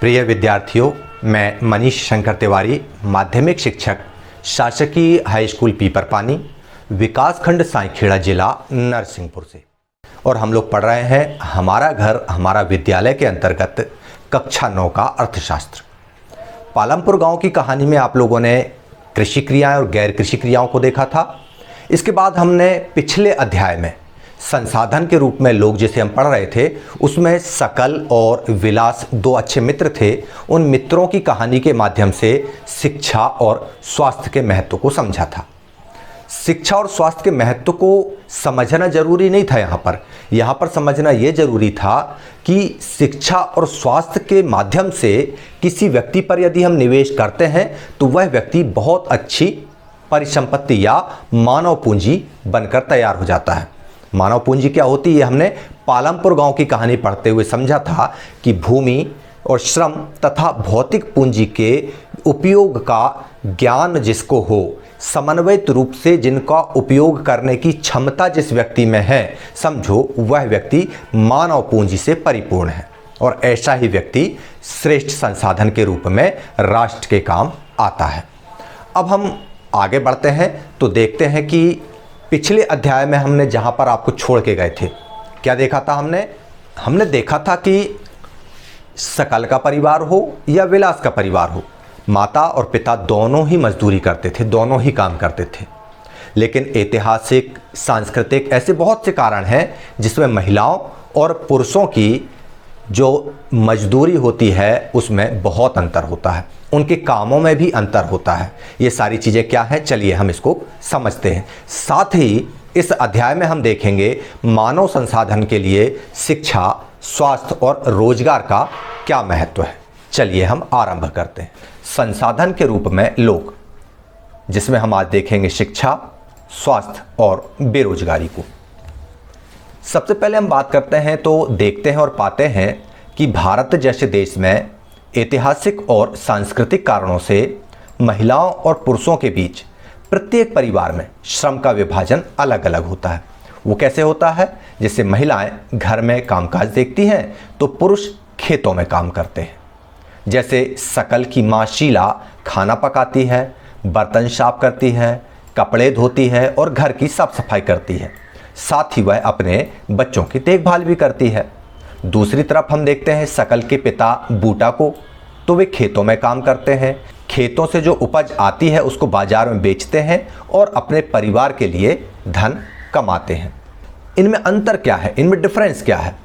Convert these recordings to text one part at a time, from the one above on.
प्रिय विद्यार्थियों, मैं मनीष शंकर तिवारी, माध्यमिक शिक्षक, शासकीय हाई स्कूल पीपरपानी, विकासखंड साईखेड़ा, जिला नरसिंहपुर से। और हम लोग पढ़ रहे हैं हमारा घर हमारा विद्यालय के अंतर्गत कक्षा 9 का अर्थशास्त्र। पालमपुर गांव की कहानी में आप लोगों ने कृषि क्रियाएं और गैर कृषि क्रियाओं को देखा था। इसके बाद हमने पिछले अध्याय में संसाधन के रूप में लोग जिसे हम पढ़ रहे थे, उसमें सकल और विलास दो अच्छे मित्र थे। उन मित्रों की कहानी के माध्यम से शिक्षा और स्वास्थ्य के महत्व को समझा था। शिक्षा और स्वास्थ्य के महत्व को समझना जरूरी नहीं था। यहाँ पर समझना ये जरूरी था कि शिक्षा और स्वास्थ्य के माध्यम से किसी व्यक्ति पर यदि हम निवेश करते हैं तो वह व्यक्ति बहुत अच्छी परिसंपत्ति या मानव पूंजी बनकर तैयार हो जाता है। मानव पूंजी क्या होती है, हमने पालमपुर गांव की कहानी पढ़ते हुए समझा था कि भूमि और श्रम तथा भौतिक पूंजी के उपयोग का ज्ञान जिसको हो, समन्वित रूप से जिनका उपयोग करने की क्षमता जिस व्यक्ति में है, समझो वह व्यक्ति मानव पूंजी से परिपूर्ण है। और ऐसा ही व्यक्ति श्रेष्ठ संसाधन के रूप में राष्ट्र के काम आता है। अब हम आगे बढ़ते हैं तो देखते हैं कि पिछले अध्याय में हमने जहां पर आपको छोड़ के गए थे, क्या देखा था हमने देखा था कि सकल का परिवार हो या विलास का परिवार हो, माता और पिता दोनों ही मजदूरी करते थे, दोनों ही काम करते थे। लेकिन ऐतिहासिक, सांस्कृतिक ऐसे बहुत से कारण हैं जिसमें महिलाओं और पुरुषों की जो मजदूरी होती है उसमें बहुत अंतर होता है, उनके कामों में भी अंतर होता है। ये सारी चीज़ें क्या हैं, चलिए हम इसको समझते हैं। साथ ही इस अध्याय में हम देखेंगे मानव संसाधन के लिए शिक्षा, स्वास्थ्य और रोजगार का क्या महत्व है। चलिए हम आरंभ करते हैं। संसाधन के रूप में लोग, जिसमें हम आज देखेंगे शिक्षा, स्वास्थ्य और बेरोजगारी को। सबसे पहले हम बात करते हैं तो देखते हैं और पाते हैं कि भारत जैसे देश में ऐतिहासिक और सांस्कृतिक कारणों से महिलाओं और पुरुषों के बीच प्रत्येक परिवार में श्रम का विभाजन अलग अलग होता है। वो कैसे होता है, जैसे महिलाएं घर में कामकाज देखती हैं तो पुरुष खेतों में काम करते हैं। जैसे सकल की माँ शीला खाना पकाती है, बर्तन साफ करती है, कपड़े धोती है और घर की साफ सफाई करती है। साथ ही वह अपने बच्चों की देखभाल भी करती है। दूसरी तरफ हम देखते हैं सकल के पिता बूटा को, तो वे खेतों में काम करते हैं। खेतों से जो उपज आती है उसको बाजार में बेचते हैं और अपने परिवार के लिए धन कमाते हैं। इनमें अंतर क्या है, इनमें डिफरेंस क्या है,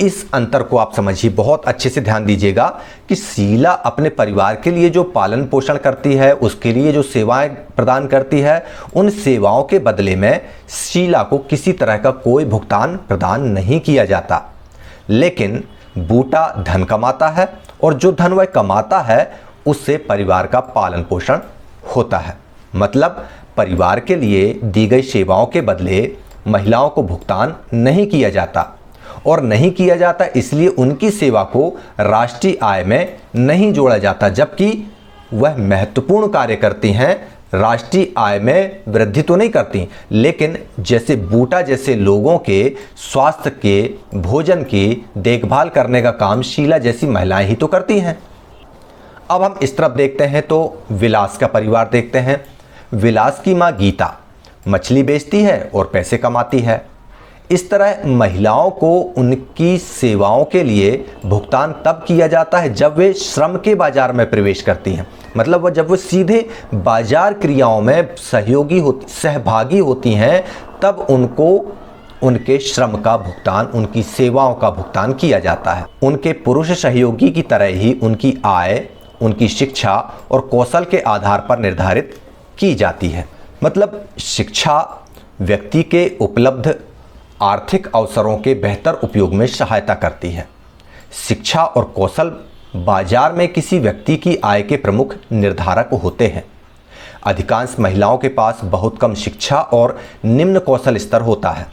इस अंतर को आप समझिए, बहुत अच्छे से ध्यान दीजिएगा कि शीला अपने परिवार के लिए जो पालन पोषण करती है, उसके लिए जो सेवाएं प्रदान करती है, उन सेवाओं के बदले में शीला को किसी तरह का कोई भुगतान प्रदान नहीं किया जाता। लेकिन बूटा धन कमाता है और जो धन वह कमाता है उससे परिवार का पालन पोषण होता है। मतलब परिवार के लिए दी गई सेवाओं के बदले महिलाओं को भुगतान नहीं किया जाता, और नहीं किया जाता इसलिए उनकी सेवा को राष्ट्रीय आय में नहीं जोड़ा जाता, जबकि वह महत्वपूर्ण कार्य करती हैं। राष्ट्रीय आय में वृद्धि तो नहीं करती, लेकिन जैसे बूटा जैसे लोगों के स्वास्थ्य के, भोजन की देखभाल करने का काम शीला जैसी महिलाएं ही तो करती हैं। अब हम इस तरफ देखते हैं तो विलास का परिवार देखते हैं। विलास की माँ गीता मछली बेचती है और पैसे कमाती है। इस तरह महिलाओं को उनकी सेवाओं के लिए भुगतान तब किया जाता है जब वे श्रम के बाजार में प्रवेश करती हैं। मतलब जब वो सीधे बाजार क्रियाओं में सहभागी होती हैं, तब उनको उनके श्रम का भुगतान, उनकी सेवाओं का भुगतान किया जाता है। उनके पुरुष सहयोगी की तरह ही उनकी आय, उनकी शिक्षा और कौशल के आधार पर निर्धारित की जाती है। मतलब शिक्षा व्यक्ति के उपलब्ध आर्थिक अवसरों के बेहतर उपयोग में सहायता करती है। शिक्षा और कौशल बाजार में किसी व्यक्ति की आय के प्रमुख निर्धारक होते हैं। अधिकांश महिलाओं के पास बहुत कम शिक्षा और निम्न कौशल स्तर होता है,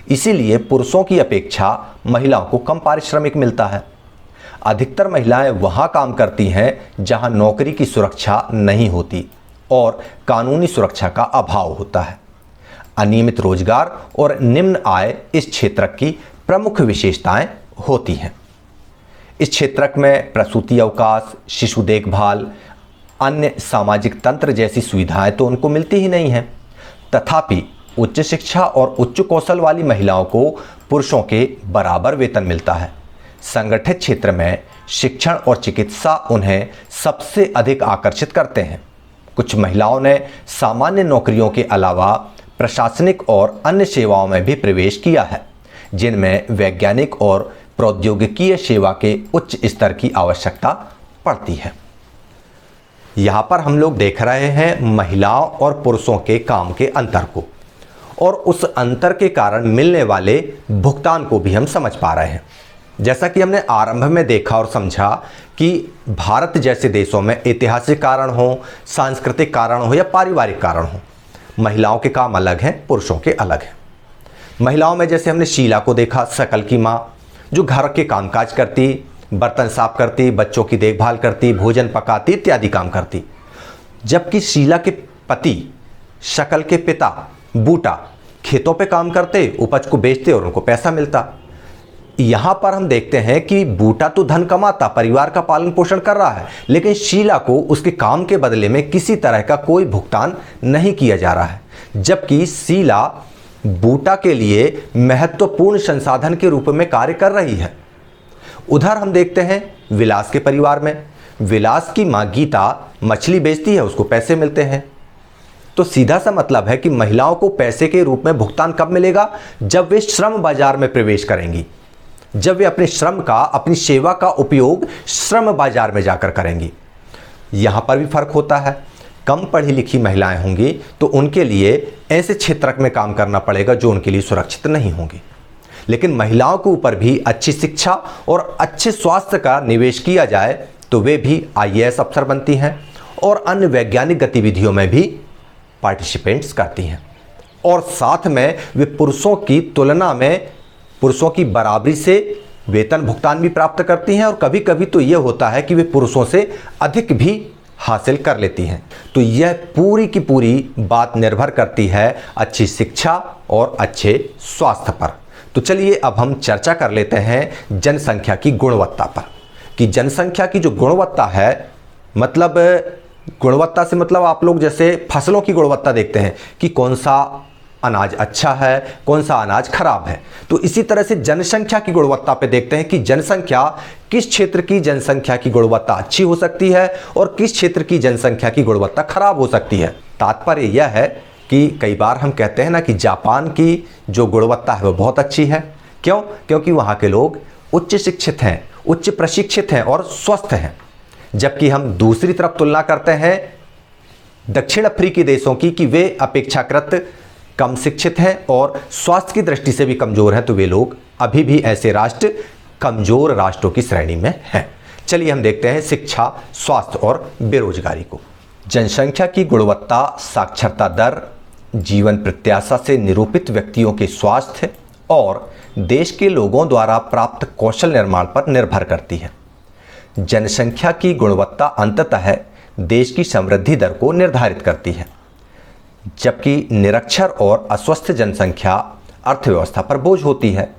इसीलिए पुरुषों की अपेक्षा महिलाओं को कम पारिश्रमिक मिलता है। अधिकतर महिलाएं वहां काम करती हैं जहां नौकरी की सुरक्षा नहीं होती और कानूनी सुरक्षा का अभाव होता है। अनियमित रोजगार और निम्न आय इस क्षेत्र की प्रमुख विशेषताएं होती हैं। इस क्षेत्र में प्रसूति अवकाश, शिशु देखभाल, अन्य सामाजिक तंत्र जैसी सुविधाएं तो उनको मिलती ही नहीं हैं। तथापि उच्च शिक्षा और उच्च कौशल वाली महिलाओं को पुरुषों के बराबर वेतन मिलता है। संगठित क्षेत्र में शिक्षण और चिकित्सा उन्हें सबसे अधिक आकर्षित करते हैं। कुछ महिलाओं ने सामान्य नौकरियों के अलावा प्रशासनिक और अन्य सेवाओं में भी प्रवेश किया है, जिनमें वैज्ञानिक और प्रौद्योगिकीय सेवा के उच्च स्तर की आवश्यकता पड़ती है। यहाँ पर हम लोग देख रहे हैं महिलाओं और पुरुषों के काम के अंतर को, और उस अंतर के कारण मिलने वाले भुगतान को भी हम समझ पा रहे हैं। जैसा कि हमने आरंभ में देखा और समझा कि भारत जैसे देशों में ऐतिहासिक कारण हो, सांस्कृतिक कारण हो या पारिवारिक कारण हो, महिलाओं के काम अलग हैं, पुरुषों के अलग हैं। महिलाओं में जैसे हमने शीला को देखा, सकल की माँ, जो घर के कामकाज करती, बर्तन साफ करती, बच्चों की देखभाल करती, भोजन पकाती इत्यादि काम करती। जबकि शीला के पति शकल के पिता बूटा खेतों पे काम करते, उपज को बेचते और उनको पैसा मिलता। यहाँ पर हम देखते हैं कि बूटा तो धन कमाता, परिवार का पालन पोषण कर रहा है, लेकिन शीला को उसके काम के बदले में किसी तरह का कोई भुगतान नहीं किया जा रहा है। जबकि शीला बूटा के लिए महत्वपूर्ण संसाधन के रूप में कार्य कर रही है। उधर हम देखते हैं विलास के परिवार में, विलास की माँ गीता मछली बेचती है, उसको पैसे मिलते हैं। तो सीधा सा मतलब है कि महिलाओं को पैसे के रूप में भुगतान कब मिलेगा? जब वे श्रम बाजार में प्रवेश करेंगी, जब वे अपने श्रम का, अपनी सेवा का उपयोग श्रम बाजार में जाकर करेंगी। यहां पर भी फर्क होता है। कम पढ़ी लिखी महिलाएं होंगी तो उनके लिए ऐसे क्षेत्र में काम करना पड़ेगा जो उनके लिए सुरक्षित नहीं होंगे। लेकिन महिलाओं के ऊपर भी अच्छी शिक्षा और अच्छे स्वास्थ्य का निवेश किया जाए तो वे भी IAS अफसर बनती हैं और अन्य वैज्ञानिक गतिविधियों में भी पार्टिसिपेंट्स करती हैं, और साथ में वे पुरुषों की तुलना में, पुरुषों की बराबरी से वेतन भुगतान भी प्राप्त करती हैं, और कभी कभी तो यह होता है कि वे पुरुषों से अधिक भी हासिल कर लेती हैं। तो यह पूरी की पूरी बात निर्भर करती है अच्छी शिक्षा और अच्छे स्वास्थ्य पर। तो चलिए अब हम चर्चा कर लेते हैं जनसंख्या की गुणवत्ता पर, कि जनसंख्या की जो गुणवत्ता है, मतलब गुणवत्ता से मतलब आप लोग जैसे फसलों की गुणवत्ता देखते हैं कि कौन सा अनाज अच्छा है, कौन सा अनाज खराब है, तो इसी तरह से जनसंख्या की गुणवत्ता पे देखते हैं कि जनसंख्या, किस क्षेत्र की जनसंख्या की गुणवत्ता अच्छी हो सकती है और किस क्षेत्र की जनसंख्या की गुणवत्ता खराब हो सकती है। तात्पर्य यह है कि कई बार हम कहते हैं ना कि जापान की जो गुणवत्ता है वो बहुत अच्छी है। क्यों? क्योंकि वहाँ के लोग उच्च शिक्षित हैं, उच्च प्रशिक्षित हैं और स्वस्थ हैं। जबकि हम दूसरी तरफ तुलना करते हैं दक्षिण अफ्रीकी देशों की कि वे अपेक्षाकृत कम शिक्षित हैं और स्वास्थ्य की दृष्टि से भी कमजोर हैं, तो वे लोग अभी भी ऐसे राष्ट्र कमजोर राष्ट्रों की श्रेणी में हैं। चलिए हम देखते हैं शिक्षा, स्वास्थ्य और बेरोजगारी को। जनसंख्या की गुणवत्ता साक्षरता दर, जीवन प्रत्याशा से निरूपित व्यक्तियों के स्वास्थ्य और देश के लोगों द्वारा प्राप्त कौशल निर्माण पर निर्भर करती है। जनसंख्या की गुणवत्ता अंततः देश की समृद्धि दर को निर्धारित करती है, जबकि निरक्षर और अस्वस्थ जनसंख्या अर्थव्यवस्था पर बोझ होती है।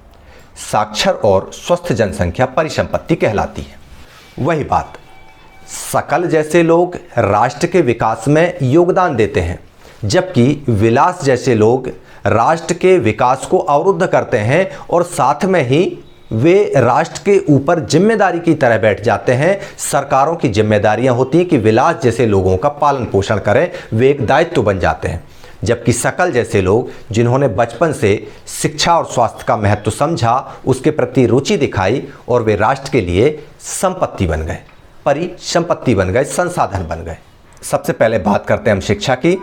साक्षर और स्वस्थ जनसंख्या परिसंपत्ति कहलाती है। वही बात, सकल जैसे लोग राष्ट्र के विकास में योगदान देते हैं, जबकि विलास जैसे लोग राष्ट्र के विकास को अवरुद्ध करते हैं और साथ में ही वे राष्ट्र के ऊपर जिम्मेदारी की तरह बैठ जाते हैं। सरकारों की जिम्मेदारियां होती हैं कि विलास जैसे लोगों का पालन पोषण करें, वे एक दायित्व बन जाते हैं। जबकि सकल जैसे लोग, जिन्होंने बचपन से शिक्षा और स्वास्थ्य का महत्व समझा, उसके प्रति रुचि दिखाई और वे राष्ट्र के लिए संपत्ति बन गए, परिसंपत्ति बन गए, संसाधन बन गए। सबसे पहले बात करते हैं हम शिक्षा की।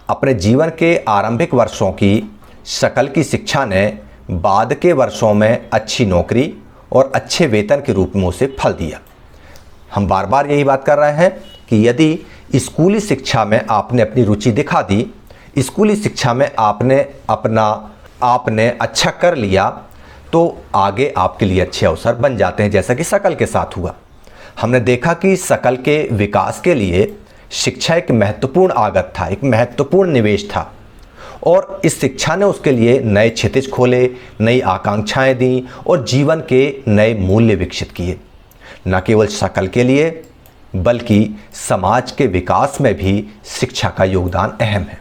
अपने जीवन के आरंभिक वर्षों की सकल की शिक्षा ने बाद के वर्षों में अच्छी नौकरी और अच्छे वेतन के रूप में उसे फल दिया। हम बार बार यही बात कर रहे हैं कि यदि स्कूली शिक्षा में आपने अपनी रुचि दिखा दी, स्कूली शिक्षा में आपने अच्छा कर लिया, तो आगे आपके लिए अच्छे अवसर बन जाते हैं, जैसा कि सकल के साथ हुआ। हमने देखा कि सकल के विकास के लिए शिक्षा एक महत्वपूर्ण आगत था, एक महत्वपूर्ण निवेश था, और इस शिक्षा ने उसके लिए नए क्षितिज खोले, नई आकांक्षाएं दी और जीवन के नए मूल्य विकसित किए। न केवल शकल के लिए बल्कि समाज के विकास में भी शिक्षा का योगदान अहम है।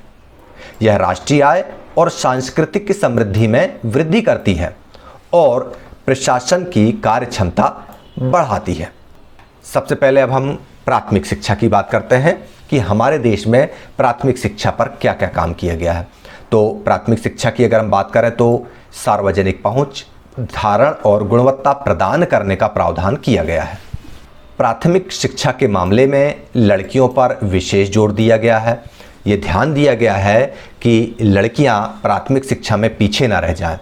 यह राष्ट्रीय आय और सांस्कृतिक की समृद्धि में वृद्धि करती है और प्रशासन की कार्यक्षमता बढ़ाती है। सबसे पहले अब हम प्राथमिक शिक्षा की बात करते हैं कि हमारे देश में प्राथमिक शिक्षा पर क्या क्या काम किया गया है। तो प्राथमिक शिक्षा की अगर हम बात करें तो सार्वजनिक पहुंच, धारण और गुणवत्ता प्रदान करने का प्रावधान किया गया है। प्राथमिक शिक्षा के मामले में लड़कियों पर विशेष जोर दिया गया है। ये ध्यान दिया गया है कि लड़कियां प्राथमिक शिक्षा में पीछे ना रह जाएं।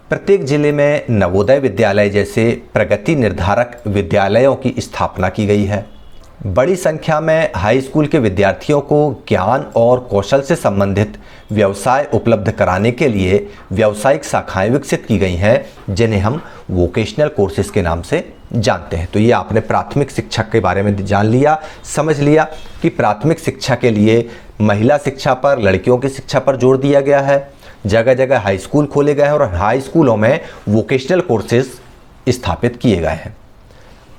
प्रत्येक जिले में नवोदय विद्यालय जैसे प्रगति निर्धारक विद्यालयों की स्थापना की गई है। बड़ी संख्या में हाई स्कूल के विद्यार्थियों को ज्ञान और कौशल से संबंधित व्यवसाय उपलब्ध कराने के लिए व्यावसायिक शाखाएं विकसित की गई हैं, जिन्हें हम वोकेशनल कोर्सेज के नाम से जानते हैं। तो ये आपने प्राथमिक शिक्षा के बारे में जान लिया, समझ लिया कि प्राथमिक शिक्षा के लिए महिला शिक्षा पर, लड़कियों की शिक्षा पर जोर दिया गया है। जगह जगह हाई स्कूल खोले गए हैं और हाई स्कूलों में वोकेशनल कोर्सेज स्थापित किए गए हैं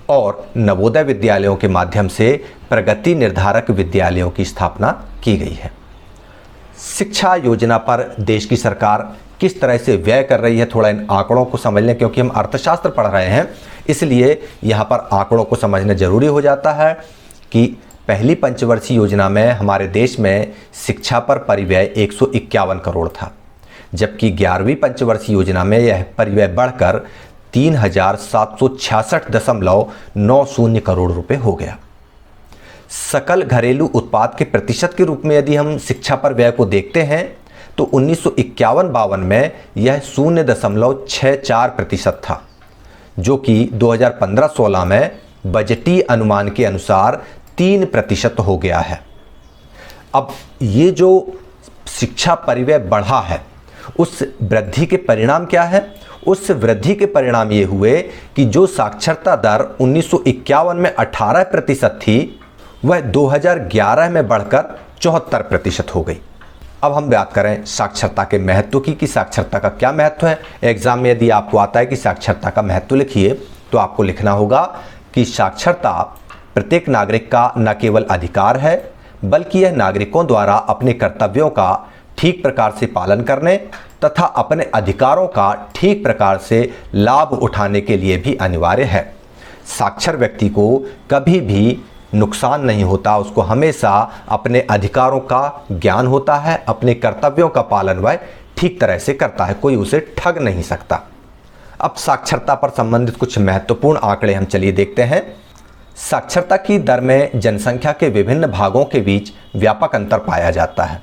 और नवोदय विद्यालयों के माध्यम से प्रगति निर्धारक विद्यालयों की स्थापना की गई है। शिक्षा योजना पर देश की सरकार किस तरह से व्यय कर रही है, थोड़ा इन आंकड़ों को समझ लें, क्योंकि हम अर्थशास्त्र पढ़ रहे हैं इसलिए यहाँ पर आंकड़ों को समझना जरूरी हो जाता है कि पहली पंचवर्षीय योजना में हमारे देश में शिक्षा पर परिव्यय 151 करोड़ था, जबकि 11वीं पंचवर्षीय योजना में यह परिव्यय बढ़कर 3,766.90 करोड़ रुपए हो गया। सकल घरेलू उत्पाद के प्रतिशत के रूप में यदि हम शिक्षा पर व्यय को देखते हैं तो 1951-52 में यह 0.64% था, जो कि 2015-16 में बजटीय अनुमान के अनुसार 3% हो गया है। अब ये जो शिक्षा परिव्यय बढ़ा है उस वृद्धि के परिणाम क्या है? उस वृद्धि के परिणाम ये हुए कि जो साक्षरता दर 1951 में 18% थी वह 2011 में बढ़कर 74% हो गई। अब हम बात करें साक्षरता के महत्व की कि साक्षरता का क्या महत्व है। एग्जाम में यदि आपको आता है कि साक्षरता का महत्व लिखिए तो आपको लिखना होगा कि साक्षरता प्रत्येक नागरिक का न केवल अधिकार है बल्कि यह नागरिकों द्वारा अपने कर्तव्यों का ठीक प्रकार से पालन करने तथा अपने अधिकारों का ठीक प्रकार से लाभ उठाने के लिए भी अनिवार्य है। साक्षर व्यक्ति को कभी भी नुकसान नहीं होता, उसको हमेशा अपने अधिकारों का ज्ञान होता है, अपने कर्तव्यों का पालन वह ठीक तरह से करता है, कोई उसे ठग नहीं सकता। अब साक्षरता पर संबंधित कुछ महत्वपूर्ण आंकड़े हम चलिए देखते हैं। साक्षरता की दर में जनसंख्या के विभिन्न भागों के बीच व्यापक अंतर पाया जाता है।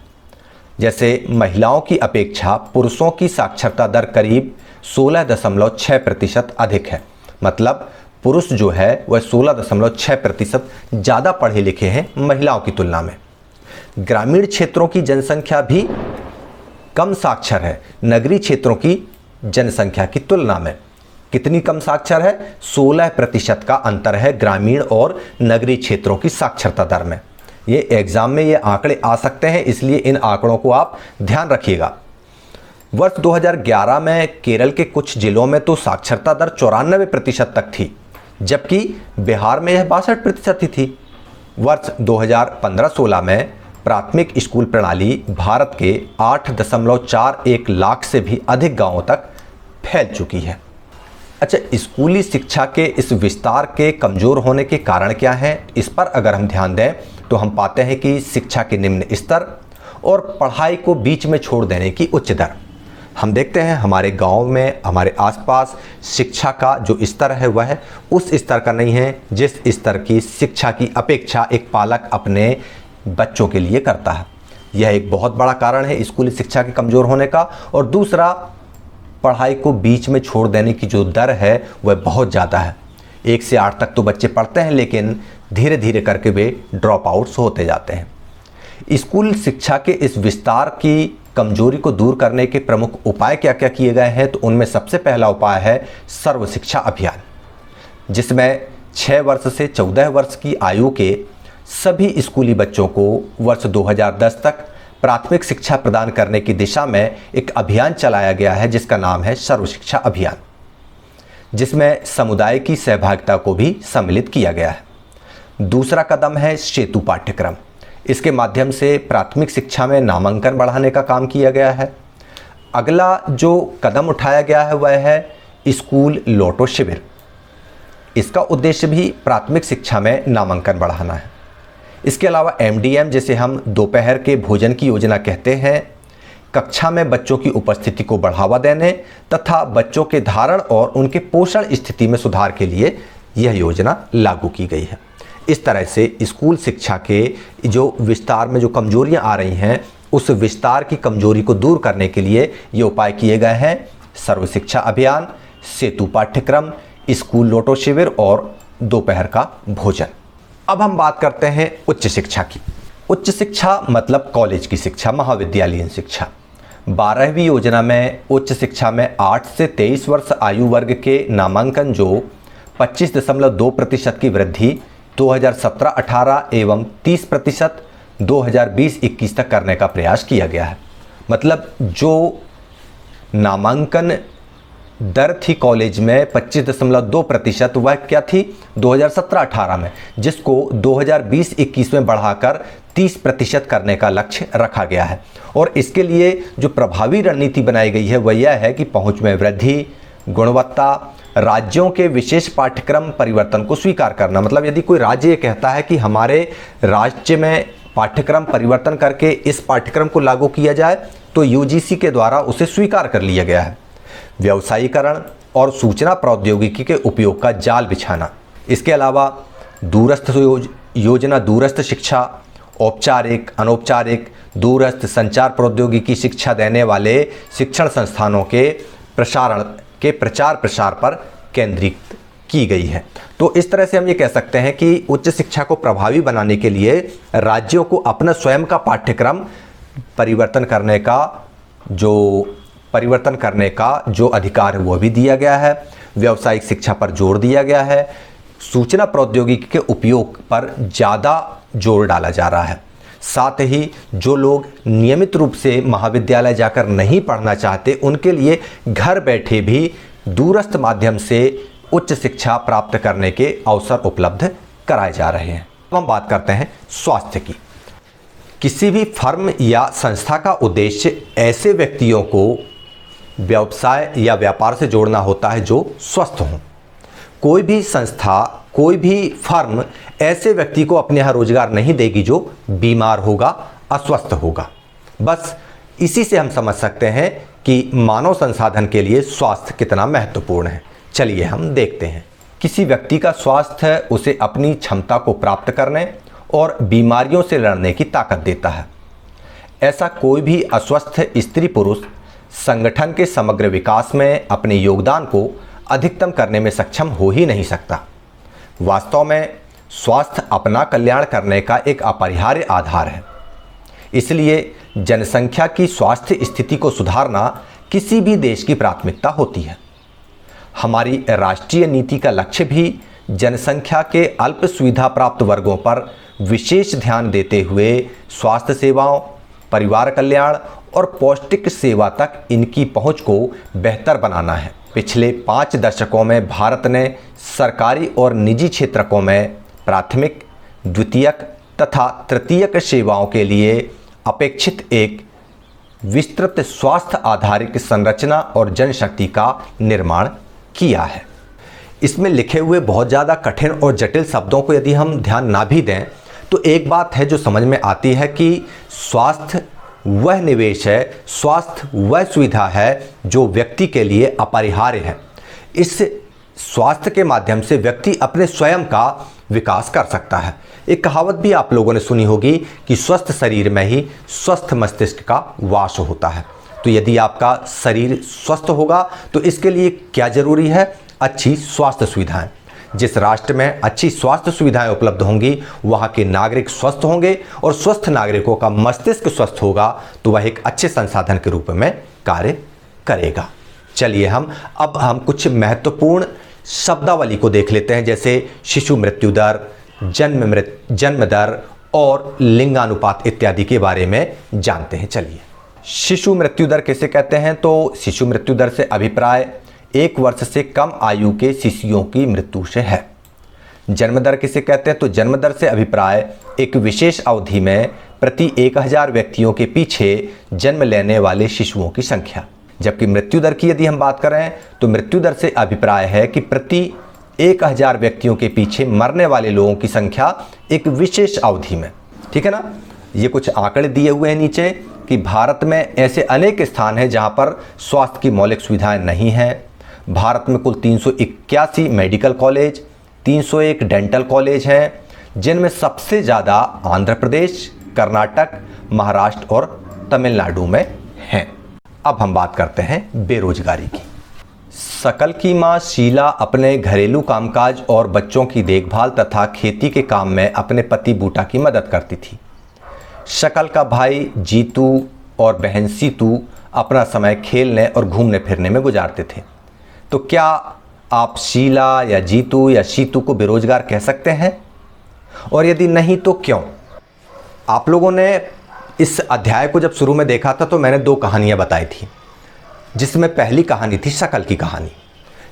जैसे महिलाओं की अपेक्षा पुरुषों की साक्षरता दर करीब 16.6% अधिक है। मतलब पुरुष जो है वह 16.6% ज़्यादा पढ़े लिखे हैं महिलाओं की तुलना में। ग्रामीण क्षेत्रों की जनसंख्या भी कम साक्षर है नगरीय क्षेत्रों की जनसंख्या की तुलना में। कितनी कम साक्षर है? 16% का अंतर है ग्रामीण और नगरीय क्षेत्रों की साक्षरता दर में। ये एग्जाम में ये आंकड़े आ सकते हैं, इसलिए इन आंकड़ों को आप ध्यान रखिएगा। वर्ष 2011 में केरल के कुछ जिलों में तो साक्षरता दर 94% तक थी, जबकि बिहार में यह 62% ही थी। वर्ष 2015-16 में प्राथमिक स्कूल प्रणाली भारत के 8.41 लाख से भी अधिक गांवों तक फैल चुकी है। अच्छा, स्कूली शिक्षा के इस विस्तार के कमज़ोर होने के कारण क्या हैं? इस पर अगर हम ध्यान दें तो हम पाते हैं कि शिक्षा के निम्न स्तर और पढ़ाई को बीच में छोड़ देने की उच्च दर। हम देखते हैं हमारे गांव में, हमारे आसपास शिक्षा का जो स्तर है वह उस स्तर का नहीं है जिस स्तर की शिक्षा की अपेक्षा एक पालक अपने बच्चों के लिए करता है। यह एक बहुत बड़ा कारण है स्कूली शिक्षा के कमज़ोर होने का। और दूसरा, पढ़ाई को बीच में छोड़ देने की जो दर है वह बहुत ज़्यादा है। 1 से 8 तक तो बच्चे पढ़ते हैं, लेकिन धीरे धीरे करके वे ड्रॉप आउट्स होते जाते हैं। स्कूल शिक्षा के इस विस्तार की कमजोरी को दूर करने के प्रमुख उपाय क्या क्या किए गए हैं? तो उनमें सबसे पहला उपाय है सर्व शिक्षा अभियान, जिसमें 6 वर्ष से 14 वर्ष की आयु के सभी स्कूली बच्चों को वर्ष 2010 तक प्राथमिक शिक्षा प्रदान करने की दिशा में एक अभियान चलाया गया है जिसका नाम है सर्व शिक्षा अभियान। जिसमें समुदाय की सहभागिता को भी सम्मिलित किया गया है। दूसरा कदम है सेतु पाठ्यक्रम। इसके माध्यम से प्राथमिक शिक्षा में नामांकन बढ़ाने का काम किया गया है। अगला जो कदम उठाया गया है वह है स्कूल लौटो शिविर। इसका उद्देश्य भी प्राथमिक शिक्षा में नामांकन बढ़ाना है। इसके अलावा MDM, जिसे हम दोपहर के भोजन की योजना कहते हैं, कक्षा में बच्चों की उपस्थिति को बढ़ावा देने तथा बच्चों के धारण और उनके पोषण स्थिति में सुधार के लिए यह योजना लागू की गई है। इस तरह से स्कूल शिक्षा के जो विस्तार में जो कमजोरियां आ रही हैं, उस विस्तार की कमजोरी को दूर करने के लिए ये उपाय किए गए हैं। सर्व शिक्षा अभियान, सेतु पाठ्यक्रम, स्कूल लौटो शिविर और दोपहर का भोजन। अब हम बात करते हैं उच्च शिक्षा की। उच्च शिक्षा मतलब कॉलेज की शिक्षा, महाविद्यालयीन शिक्षा। 12वीं योजना में उच्च शिक्षा में 8 से 23 वर्ष आयु वर्ग के नामांकन जो 25.2% की वृद्धि 2017-18 एवं 30% 2020-21 तक करने का प्रयास किया गया है। मतलब जो नामांकन दर थी कॉलेज में 25.2%, वह क्या थी 2017-18 में, जिसको 2020-21 में बढ़ाकर 30% करने का लक्ष्य रखा गया है। और इसके लिए जो प्रभावी रणनीति बनाई गई है वह यह है कि पहुंच में वृद्धि, गुणवत्ता, राज्यों के विशेष पाठ्यक्रम परिवर्तन को स्वीकार करना। मतलब यदि कोई राज्य ये कहता है कि हमारे राज्य में पाठ्यक्रम परिवर्तन करके इस पाठ्यक्रम को लागू किया जाए, तो UGC के द्वारा उसे स्वीकार कर लिया गया है। व्यवसायीकरण और सूचना प्रौद्योगिकी के उपयोग का जाल बिछाना। इसके अलावा दूरस्थ योजना, दूरस्थ शिक्षा, औपचारिक, अनौपचारिक, दूरस्थ संचार प्रौद्योगिकी शिक्षा देने वाले शिक्षण संस्थानों के प्रचार प्रसार पर केंद्रित की गई है। तो इस तरह से हम ये कह सकते हैं कि उच्च शिक्षा को प्रभावी बनाने के लिए राज्यों को अपना स्वयं का पाठ्यक्रम परिवर्तन करने का जो अधिकार है वो भी दिया गया है। व्यावसायिक शिक्षा पर जोर दिया गया है। सूचना प्रौद्योगिकी के उपयोग पर ज़्यादा जोर डाला जा रहा है। साथ ही जो लोग नियमित रूप से महाविद्यालय जाकर नहीं पढ़ना चाहते, उनके लिए घर बैठे भी दूरस्थ माध्यम से उच्च शिक्षा प्राप्त करने के अवसर उपलब्ध कराए जा रहे हैं। अब हम बात करते हैं स्वास्थ्य की। किसी भी फर्म या संस्था का उद्देश्य ऐसे व्यक्तियों को व्यवसाय या व्यापार से जोड़ना होता है जो स्वस्थ हों। कोई भी संस्था, कोई भी फर्म ऐसे व्यक्ति को अपने यहाँ रोजगार नहीं देगी जो बीमार होगा, अस्वस्थ होगा। बस इसी से हम समझ सकते हैं कि मानव संसाधन के लिए स्वास्थ्य कितना महत्वपूर्ण है। चलिए हम देखते हैं। किसी व्यक्ति का स्वास्थ्य उसे अपनी क्षमता को प्राप्त करने और बीमारियों से लड़ने की ताकत देता है। ऐसा कोई भी अस्वस्थ स्त्री पुरुष संगठन के समग्र विकास में अपने योगदान को अधिकतम करने में सक्षम हो ही नहीं सकता। वास्तव में स्वास्थ्य अपना कल्याण करने का एक अपरिहार्य आधार है। इसलिए जनसंख्या की स्वास्थ्य स्थिति को सुधारना किसी भी देश की प्राथमिकता होती है। हमारी राष्ट्रीय नीति का लक्ष्य भी जनसंख्या के अल्प सुविधा प्राप्त वर्गों पर विशेष ध्यान देते हुए स्वास्थ्य सेवाओं, परिवार कल्याण और पौष्टिक सेवा तक इनकी पहुंच को बेहतर बनाना है। पिछले 5 दशकों में भारत ने सरकारी और निजी क्षेत्रों में प्राथमिक, द्वितीयक तथा तृतीयक सेवाओं के लिए अपेक्षित एक विस्तृत स्वास्थ्य आधारित संरचना और जनशक्ति का निर्माण किया है। इसमें लिखे हुए बहुत ज़्यादा कठिन और जटिल शब्दों को यदि हम ध्यान ना भी दें तो एक बात है जो समझ में आती है कि स्वास्थ्य वह निवेश है, स्वास्थ्य वह सुविधा है जो व्यक्ति के लिए अपरिहार्य है। इस स्वास्थ्य के माध्यम से व्यक्ति अपने स्वयं का विकास कर सकता है। एक कहावत भी आप लोगों ने सुनी होगी कि स्वस्थ शरीर में ही स्वस्थ मस्तिष्क का वास होता है। तो यदि आपका शरीर स्वस्थ होगा तो इसके लिए क्या जरूरी है? अच्छी स्वास्थ्य सुविधाएं। जिस राष्ट्र में अच्छी स्वास्थ्य सुविधाएं उपलब्ध होंगी वहाँ के नागरिक स्वस्थ होंगे और स्वस्थ नागरिकों का मस्तिष्क स्वस्थ होगा तो वह एक अच्छे संसाधन के रूप में कार्य करेगा। चलिए अब हम कुछ महत्वपूर्ण शब्दावली को देख लेते हैं, जैसे शिशु मृत्यु दर, जन्म दर और लिंगानुपात इत्यादि के बारे में जानते हैं। चलिए, शिशु मृत्यु दर किसे कहते हैं? तो शिशु मृत्यु दर से अभिप्राय 1 वर्ष से कम आयु के शिशुओं की मृत्यु से है। जन्म दर किसे कहते हैं? तो जन्म दर से अभिप्राय एक विशेष अवधि में प्रति 1000 व्यक्तियों के पीछे जन्म लेने वाले शिशुओं की संख्या। जबकि मृत्यु दर की यदि हम बात करें तो मृत्यु दर से अभिप्राय है कि प्रति 1000 व्यक्तियों के पीछे मरने वाले लोगों की संख्या एक विशेष अवधि में। ठीक है ना। ये कुछ आंकड़े दिए हुए हैं नीचे कि भारत में ऐसे अनेक स्थान हैं जहां पर स्वास्थ्य की मौलिक सुविधाएं नहीं हैं। भारत में कुल 381 मेडिकल कॉलेज, 301 डेंटल कॉलेज हैं, जिनमें सबसे ज़्यादा आंध्र प्रदेश, कर्नाटक, महाराष्ट्र और तमिलनाडु में हैं। अब हम बात करते हैं बेरोजगारी की। शकल की मां शीला अपने घरेलू कामकाज और बच्चों की देखभाल तथा खेती के काम में अपने पति बूटा की मदद करती थी। शकल का भाई जीतू और बहन सीतू अपना समय खेलने और घूमने फिरने में गुजारते थे। तो क्या आप शीला या जीतू या सीतू को बेरोजगार कह सकते हैं? और यदि नहीं तो क्यों? आप लोगों ने इस अध्याय को जब शुरू में देखा था तो मैंने 2 कहानियां बताई थी, जिसमें पहली कहानी थी शकल की कहानी।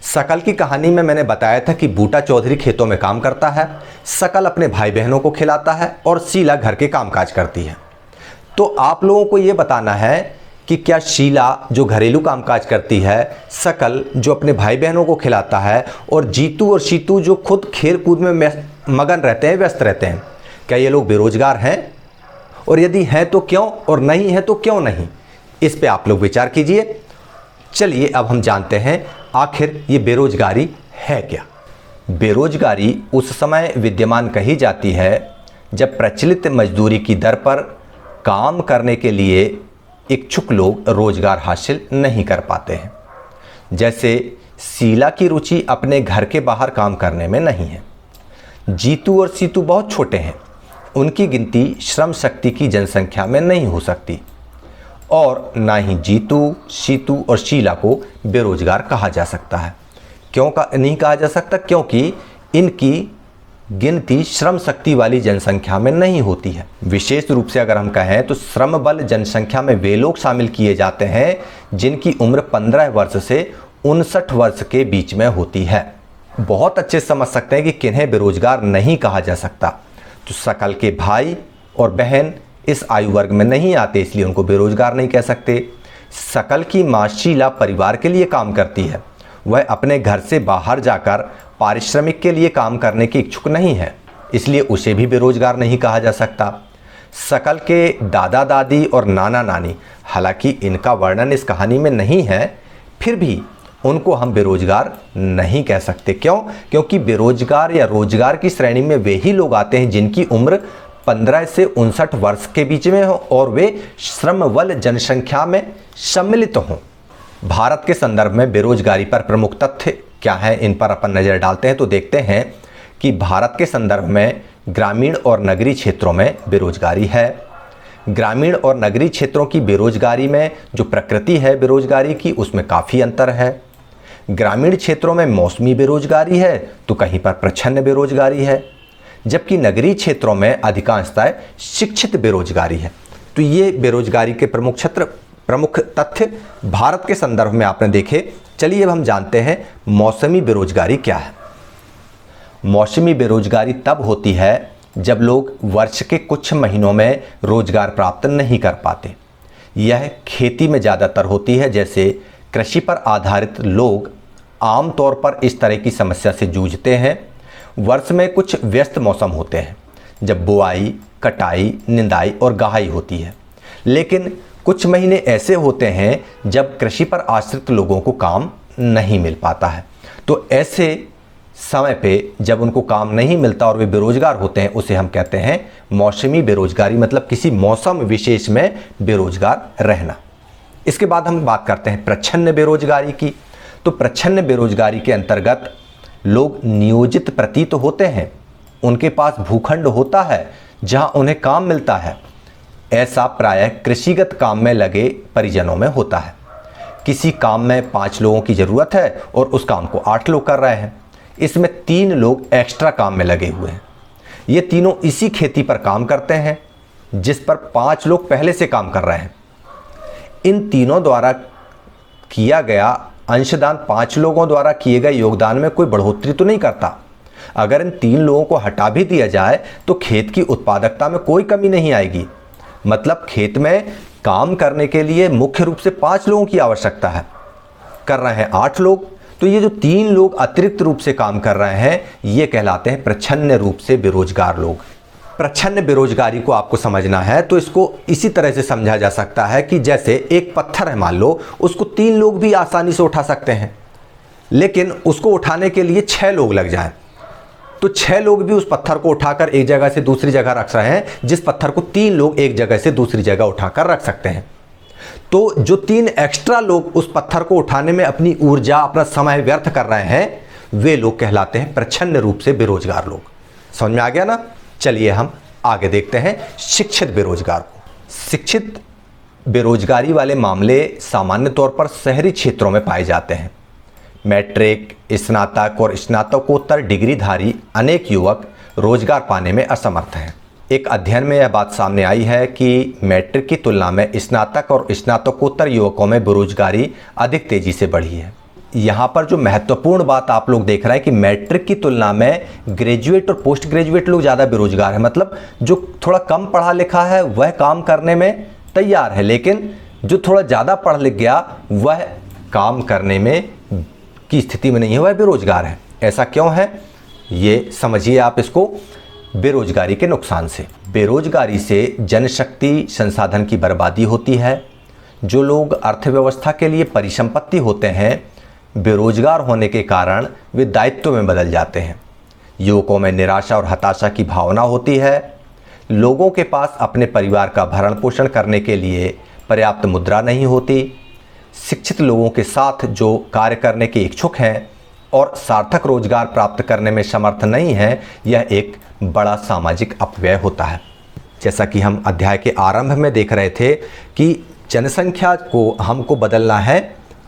शकल की कहानी में मैंने बताया था कि बूटा चौधरी खेतों में काम करता है, शकल अपने भाई बहनों को खिलाता है और शीला घर के कामकाज करती है। तो आप लोगों को ये बताना है कि क्या शीला जो घरेलू कामकाज करती है, शकल जो अपने भाई बहनों को खिलाता है और जीतू और सीतू जो खुद खेल कूद में मगन रहते हैं, व्यस्त रहते हैं, क्या ये लोग बेरोजगार हैं? और यदि हैं तो क्यों, और नहीं है तो क्यों नहीं? इस पे आप लोग विचार कीजिए। चलिए अब हम जानते हैं आखिर ये बेरोजगारी है क्या। बेरोजगारी उस समय विद्यमान कही जाती है जब प्रचलित मजदूरी की दर पर काम करने के लिए इच्छुक लोग रोजगार हासिल नहीं कर पाते हैं। जैसे शीला की रुचि अपने घर के बाहर काम करने में नहीं है। जीतू और सीतू बहुत छोटे हैं, उनकी गिनती श्रम शक्ति की जनसंख्या में नहीं हो सकती। और ना ही जीतू, सीतू और शीला को बेरोजगार कहा जा सकता है। क्यों नहीं कहा जा सकता? क्योंकि इनकी गिनती श्रम शक्ति वाली जनसंख्या में नहीं होती है। विशेष रूप से अगर हम कहें तो श्रम बल जनसंख्या में वे लोग शामिल किए जाते हैं जिनकी उम्र 15 वर्ष से 59 वर्ष के बीच में होती है। बहुत अच्छे समझ सकते हैं कि किन्हें बेरोजगार नहीं कहा जा सकता। तो शकल के भाई और बहन इस आयु वर्ग में नहीं आते, इसलिए उनको बेरोजगार नहीं कह सकते। शकल की मां शीला परिवार के लिए काम करती है, वह अपने घर से बाहर जाकर पारिश्रमिक के लिए काम करने की इच्छुक नहीं है, इसलिए उसे भी बेरोजगार नहीं कहा जा सकता। शकल के दादा दादी और नाना नानी, हालांकि इनका वर्णन इस कहानी में नहीं है, फिर भी उनको हम बेरोजगार नहीं कह सकते। क्यों? क्योंकि बेरोजगार या रोजगार की श्रेणी में वे ही लोग आते हैं जिनकी उम्र 15 से 59 वर्ष के बीच में हो और वे श्रम बल जनसंख्या में सम्मिलित हों। भारत के संदर्भ में बेरोजगारी पर प्रमुख तथ्य क्या है, इन पर अपन नज़र डालते हैं तो देखते हैं कि भारत के संदर्भ में ग्रामीण और नगरीय क्षेत्रों में बेरोजगारी है। ग्रामीण और नगरीय क्षेत्रों की बेरोजगारी में जो प्रकृति है बेरोजगारी की, उसमें काफ़ी अंतर है। ग्रामीण क्षेत्रों में मौसमी बेरोजगारी है तो कहीं पर प्रच्छन्न बेरोजगारी है, जबकि नगरीय क्षेत्रों में अधिकांशतः शिक्षित बेरोजगारी है। तो ये बेरोजगारी के प्रमुख तथ्य भारत के संदर्भ में आपने देखे। चलिए अब हम जानते हैं मौसमी बेरोजगारी क्या है। मौसमी बेरोजगारी तब होती है जब लोग वर्ष के कुछ महीनों में रोजगार प्राप्त नहीं कर पाते। यह खेती में ज़्यादातर होती है, जैसे कृषि पर आधारित लोग आमतौर पर इस तरह की समस्या से जूझते हैं। वर्ष में कुछ व्यस्त मौसम होते हैं जब बुआई, कटाई, निंदाई और गहाई होती है, लेकिन कुछ महीने ऐसे होते हैं जब कृषि पर आश्रित लोगों को काम नहीं मिल पाता है। तो ऐसे समय पे जब उनको काम नहीं मिलता और वे बेरोजगार होते हैं, उसे हम कहते हैं मौसमी बेरोजगारी, मतलब किसी मौसम विशेष में बेरोजगार रहना। इसके बाद हम बात करते हैं प्रच्छन्न बेरोजगारी की। तो प्रच्छन्न बेरोजगारी के अंतर्गत लोग नियोजित प्रतीत होते हैं, उनके पास भूखंड होता है जहां उन्हें काम मिलता है। ऐसा प्रायः कृषिगत काम में लगे परिजनों में होता है। किसी काम में 5 लोगों की ज़रूरत है और उस काम को 8 लोग कर रहे हैं, इसमें 3 लोग एक्स्ट्रा काम में लगे हुए हैं। ये तीनों इसी खेती पर काम करते हैं जिस पर 5 लोग पहले से काम कर रहे हैं। इन तीनों द्वारा किया गया अंशदान 5 लोगों द्वारा किए गए योगदान में कोई बढ़ोतरी तो नहीं करता। अगर इन 3 लोगों को हटा भी दिया जाए तो खेत की उत्पादकता में कोई कमी नहीं आएगी। मतलब खेत में काम करने के लिए मुख्य रूप से 5 लोगों की आवश्यकता है, कर रहे हैं 8 लोग, तो ये जो 3 लोग अतिरिक्त रूप से काम कर रहे हैं ये कहलाते हैं प्रच्छन्न रूप से बेरोजगार लोग। प्रच्छन्न बेरोजगारी को आपको समझना है तो इसको इसी तरह से समझा जा सकता है कि जैसे एक पत्थर है, मान लो उसको 3 लोग भी आसानी से उठा सकते हैं, लेकिन उसको उठाने के लिए 6 लोग लग जाएं, तो 6 लोग भी उस पत्थर को उठाकर एक जगह से दूसरी जगह रख रहे हैं, जिस पत्थर को 3 लोग एक जगह से दूसरी जगह उठाकर रख सकते हैं। तो जो 3 एक्स्ट्रा लोग उस पत्थर को उठाने में अपनी ऊर्जा, अपना समय व्यर्थ कर रहे हैं, वे लोग कहलाते हैं प्रच्छन्न रूप से बेरोजगार लोग। समझ में आ गया ना? चलिए हम आगे देखते हैं शिक्षित बेरोजगार को। शिक्षित बेरोजगारी वाले मामले सामान्य तौर पर शहरी क्षेत्रों में पाए जाते हैं। मैट्रिक, स्नातक और स्नातकोत्तर डिग्रीधारी अनेक युवक रोजगार पाने में असमर्थ हैं। एक अध्ययन में यह बात सामने आई है कि मैट्रिक की तुलना में स्नातक और स्नातकोत्तर युवकों में बेरोजगारी अधिक तेजी से बढ़ी है। यहाँ पर जो महत्वपूर्ण बात आप लोग देख रहे हैं कि मैट्रिक की तुलना में ग्रेजुएट और पोस्ट ग्रेजुएट लोग ज़्यादा बेरोजगार हैं। मतलब जो थोड़ा कम पढ़ा लिखा है वह काम करने में तैयार है, लेकिन जो थोड़ा ज़्यादा पढ़ लिख गया वह काम करने में की स्थिति में नहीं है, वह बेरोजगार है। ऐसा क्यों है ये समझिए आप इसको बेरोजगारी के नुकसान से। बेरोजगारी से जनशक्ति संसाधन की बर्बादी होती है। जो लोग अर्थव्यवस्था के लिए परिसंपत्ति होते हैं, बेरोजगार होने के कारण वे दायित्व में बदल जाते हैं। युवकों में निराशा और हताशा की भावना होती है। लोगों के पास अपने परिवार का भरण पोषण करने के लिए पर्याप्त मुद्रा नहीं होती। शिक्षित लोगों के साथ जो कार्य करने के इच्छुक हैं और सार्थक रोजगार प्राप्त करने में समर्थ नहीं है, यह एक बड़ा सामाजिक अपव्यय होता है। जैसा कि हम अध्याय के आरंभ में देख रहे थे कि जनसंख्या को हमको बदलना है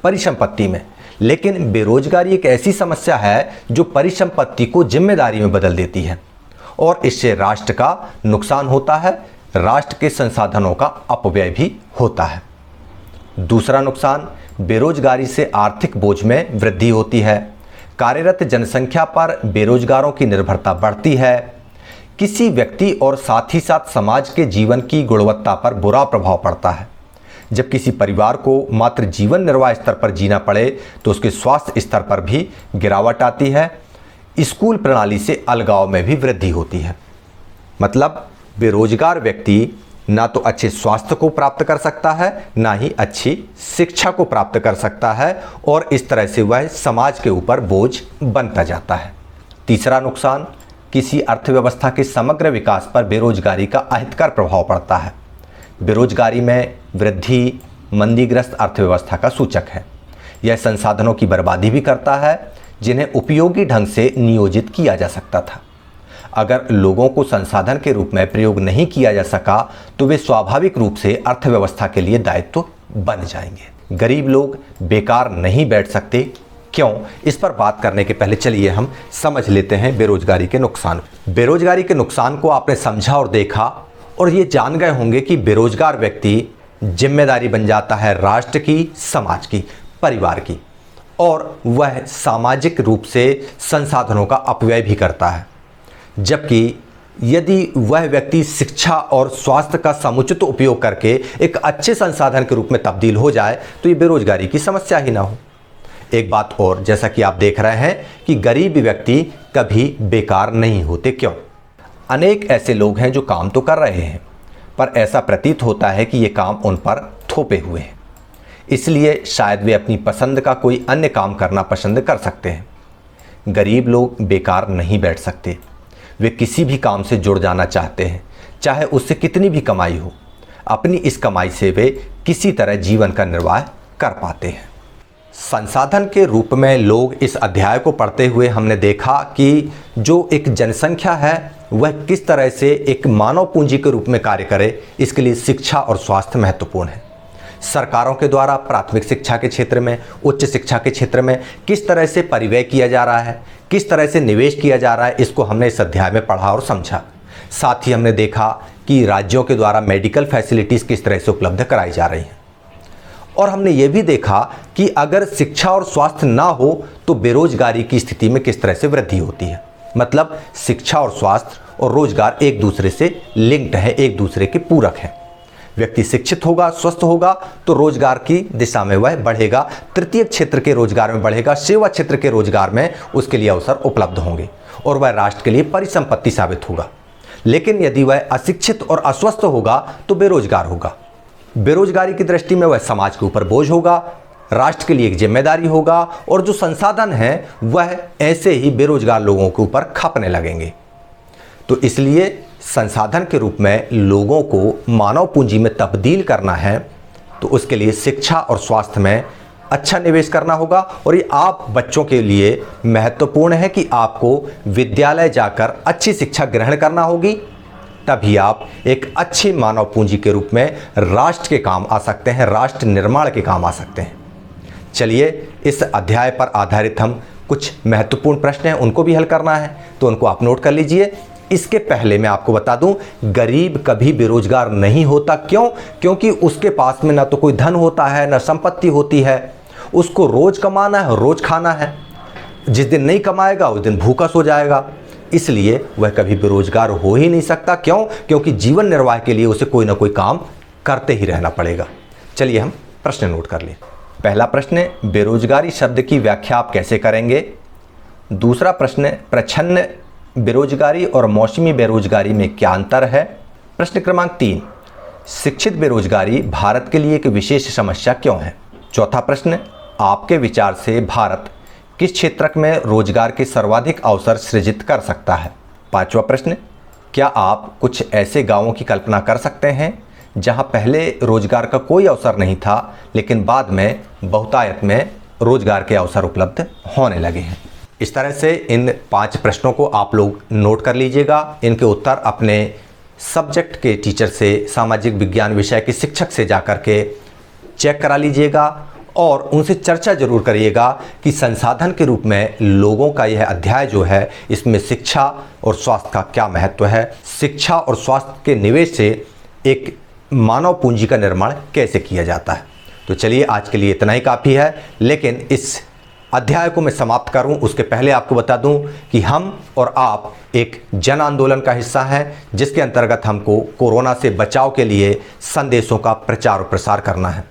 परिसंपत्ति में, लेकिन बेरोजगारी एक ऐसी समस्या है जो परिसंपत्ति को जिम्मेदारी में बदल देती है और इससे राष्ट्र का नुकसान होता है, राष्ट्र के संसाधनों का अपव्यय भी होता है। दूसरा नुकसान, बेरोजगारी से आर्थिक बोझ में वृद्धि होती है। कार्यरत जनसंख्या पर बेरोजगारों की निर्भरता बढ़ती है। किसी व्यक्ति और साथ ही साथ समाज के जीवन की गुणवत्ता पर बुरा प्रभाव पड़ता है। जब किसी परिवार को मात्र जीवन निर्वाह स्तर पर जीना पड़े तो उसके स्वास्थ्य स्तर पर भी गिरावट आती है। स्कूल प्रणाली से अलगाव में भी वृद्धि होती है। मतलब बेरोजगार व्यक्ति ना तो अच्छे स्वास्थ्य को प्राप्त कर सकता है, ना ही अच्छी शिक्षा को प्राप्त कर सकता है और इस तरह से वह समाज के ऊपर बोझ बनता जाता है। तीसरा नुकसान, किसी अर्थव्यवस्था के समग्र विकास पर बेरोजगारी का अहितकर प्रभाव पड़ता है। बेरोजगारी में वृद्धि मंदीग्रस्त अर्थव्यवस्था का सूचक है। यह संसाधनों की बर्बादी भी करता है जिन्हें उपयोगी ढंग से नियोजित किया जा सकता था। अगर लोगों को संसाधन के रूप में प्रयोग नहीं किया जा सका तो वे स्वाभाविक रूप से अर्थव्यवस्था के लिए दायित्व बन जाएंगे। गरीब लोग बेकार नहीं बैठ सकते। क्यों? इस पर बात करने के पहले चलिए हम समझ लेते हैं बेरोजगारी के नुकसान। बेरोजगारी के नुकसान को आपने समझा और देखा और ये जान गए होंगे कि बेरोजगार व्यक्ति जिम्मेदारी बन जाता है राष्ट्र की, समाज की, परिवार की, और वह सामाजिक रूप से संसाधनों का अपव्यय भी करता है। जबकि यदि वह व्यक्ति शिक्षा और स्वास्थ्य का समुचित उपयोग करके एक अच्छे संसाधन के रूप में तब्दील हो जाए तो ये बेरोजगारी की समस्या ही ना हो। एक बात और, जैसा कि आप देख रहे हैं कि गरीब व्यक्ति कभी बेकार नहीं होते। क्यों? अनेक ऐसे लोग हैं जो काम तो कर रहे हैं पर ऐसा प्रतीत होता है कि ये काम उन पर थोपे हुए हैं, इसलिए शायद वे अपनी पसंद का कोई अन्य काम करना पसंद कर सकते हैं। गरीब लोग बेकार नहीं बैठ सकते, वे किसी भी काम से जुड़ जाना चाहते हैं, चाहे उससे कितनी भी कमाई हो। अपनी इस कमाई से वे किसी तरह जीवन का निर्वाह कर पाते हैं। संसाधन के रूप में लोग इस अध्याय को पढ़ते हुए हमने देखा कि जो एक जनसंख्या है वह किस तरह से एक मानव पूंजी के रूप में कार्य करे, इसके लिए शिक्षा और स्वास्थ्य महत्वपूर्ण है। सरकारों के द्वारा प्राथमिक शिक्षा के क्षेत्र में, उच्च शिक्षा के क्षेत्र में किस तरह से परिव्यय किया जा रहा है, किस तरह से निवेश किया जा रहा है, इसको हमने इस अध्याय में पढ़ा और समझा। साथ ही हमने देखा कि राज्यों के द्वारा मेडिकल फैसिलिटीज़ किस तरह से उपलब्ध कराई जा रही हैं और हमने ये भी देखा कि अगर शिक्षा और स्वास्थ्य ना हो तो बेरोजगारी की स्थिति में किस तरह से वृद्धि होती है। मतलब शिक्षा और स्वास्थ्य और रोजगार एक दूसरे से लिंक्ड है, एक दूसरे के पूरक हैं। व्यक्ति शिक्षित होगा, स्वस्थ होगा तो रोजगार की दिशा में वह बढ़ेगा, तृतीय क्षेत्र के रोजगार में बढ़ेगा, सेवा क्षेत्र के रोजगार में उसके लिए अवसर उपलब्ध होंगे और वह राष्ट्र के लिए परिसंपत्ति साबित होगा। लेकिन यदि वह अशिक्षित और अस्वस्थ होगा तो बेरोजगार होगा। बेरोजगारी की दृष्टि में वह समाज के ऊपर बोझ होगा, राष्ट्र के लिए एक जिम्मेदारी होगा और जो संसाधन है वह ऐसे ही बेरोजगार लोगों के ऊपर खपने लगेंगे। तो इसलिए संसाधन के रूप में लोगों को मानव पूंजी में तब्दील करना है तो उसके लिए शिक्षा और स्वास्थ्य में अच्छा निवेश करना होगा। और ये आप बच्चों के लिए महत्वपूर्ण है कि आपको विद्यालय जाकर अच्छी शिक्षा ग्रहण करना होगी, तभी आप एक अच्छी मानव पूंजी के रूप में राष्ट्र के काम आ सकते हैं, राष्ट्र निर्माण के काम आ सकते हैं। चलिए इस अध्याय पर आधारित हम कुछ महत्वपूर्ण प्रश्न हैं उनको भी हल करना है, तो उनको आप नोट कर लीजिए। इसके पहले मैं आपको बता दूं, गरीब कभी बेरोजगार नहीं होता। क्यों? क्योंकि उसके पास में ना तो कोई धन होता है, ना संपत्ति होती है, उसको रोज कमाना है, रोज खाना है। जिस दिन नहीं कमाएगा उस दिन भूखा सो जाएगा, इसलिए वह कभी बेरोजगार हो ही नहीं सकता। क्यों? क्योंकि जीवन निर्वाह के लिए उसे कोई ना कोई काम करते ही रहना पड़ेगा। चलिए हम प्रश्न नोट कर लें। पहला प्रश्न, बेरोजगारी शब्द की व्याख्या आप कैसे करेंगे? दूसरा प्रश्न, प्रच्छन्न बेरोजगारी और मौसमी बेरोजगारी में क्या अंतर है? प्रश्न क्रमांक 3, शिक्षित बेरोजगारी भारत के लिए एक विशेष समस्या क्यों है? चौथा प्रश्न, आपके विचार से भारत किस क्षेत्र में रोजगार के सर्वाधिक अवसर सृजित कर सकता है? पांचवा प्रश्न, क्या आप कुछ ऐसे गांवों की कल्पना कर सकते हैं जहां पहले रोजगार का कोई अवसर नहीं था लेकिन बाद में बहुतायत में रोजगार के अवसर उपलब्ध होने लगे हैं? इस तरह से इन 5 प्रश्नों को आप लोग नोट कर लीजिएगा। इनके उत्तर अपने सब्जेक्ट के टीचर से, सामाजिक विज्ञान विषय के शिक्षक से जाकर के चेक करा लीजिएगा और उनसे चर्चा जरूर करिएगा कि संसाधन के रूप में लोगों का यह अध्याय जो है इसमें शिक्षा और स्वास्थ्य का क्या महत्व है, शिक्षा और स्वास्थ्य के निवेश से एक मानव पूंजी का निर्माण कैसे किया जाता है। तो चलिए आज के लिए इतना ही काफ़ी है, लेकिन इस अध्याय को मैं समाप्त करूं उसके पहले आपको बता दूं कि हम और आप एक जन आंदोलन का हिस्सा हैं जिसके अंतर्गत हमको कोरोना से बचाव के लिए संदेशों का प्रचार और प्रसार करना है।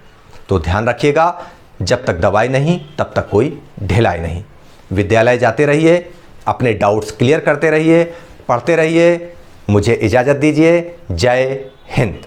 तो ध्यान रखिएगा, जब तक दवाई नहीं तब तक कोई ढिलाई नहीं। विद्यालय जाते रहिए, अपने डाउट्स क्लियर करते रहिए, पढ़ते रहिए। मुझे इजाज़त दीजिए। जय हिंद।